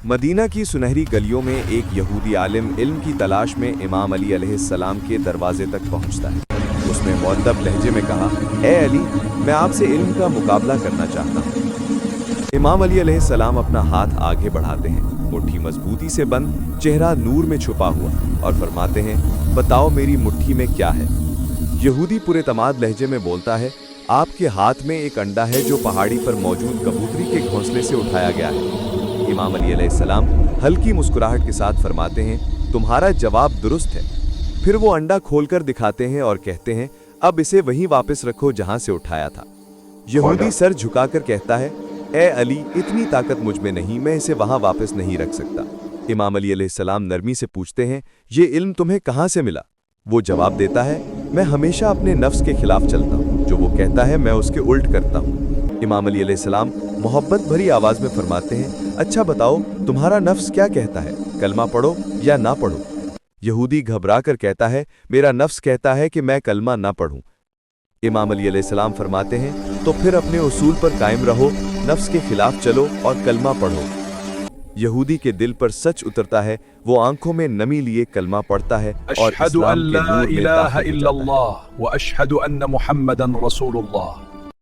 Medina की सुनहरी गलियों में एक यहूदी आलिम इल्म की तलाश में इमाम अली अलैहिस्सलाम के दरवाजे तक पहुंचता है। उसने मुअद्दब लहजे में कहा, ए अली, मैं आपसे इल्म का मुकाबला करना चाहता हूं। इमाम अली अलैहिस्सलाम अपना हाथ आगे बढ़ाते हैं, मुट्ठी मजबूती से बंद, चेहरा नूर में छुपा हुआ, और फरमाते हैं, बताओ मेरी मुट्ठी में क्या है। यहूदी पूरे तमाद लहजे में बोलता है, आपके हाथ में एक अंडा है जो पहाड़ी पर मौजूद कबूतरी के घोंसले से उठाया गया है। इमाम अली अलैहिस्सलाम हल्की मुस्कुराहट के साथ फरमाते हैं, तुम्हारा जवाब दुरुस्त है। फिर वो अंडा खोलकर दिखाते हैं और कहते हैं, अब इसे वहीं वापस रखो जहां से उठाया था। यहूदी सर झुकाकर कहता है, ए अली, इतनी ताकत मुझ में नहीं, मैं इसे वहां वापस नहीं रख सकता। इमाम अली अलैहिस्सलाम नरमी से पूछते हैं, ये इल्म तुम्हें कहां से मिला? वो जवाब देता है, मैं हमेशा अपने नफ्स के खिलाफ चलता हूँ, जो वो कहता है मैं उसके उल्ट करता हूँ। इमाम अली अलैहिस्सलाम मोहब्बत भरी आवाज में फरमाते हैं, अच्छा बताओ तुम्हारा नफ्स क्या कहता है, कलमा पढ़ो या ना पढ़ो? यहूदी घबरा कर कहता है, मेरा नफ्स कहता है कि मैं कलमा ना पढ़ूं। इमाम अली अलैहिस्सलाम फरमाते हैं, तो फिर अपने उसूल पर कायम रहो, नफ्स के खिलाफ चलो और कलमा पढ़ो। यहूदी के दिल पर सच उतरता है, वो आंखों में नमी लिए कलमा पढ़ता है और अशहदु अन ला इलाहा इल्लल्लाह व अशहदु अन्न मुहम्मदन रसूलुल्लाह।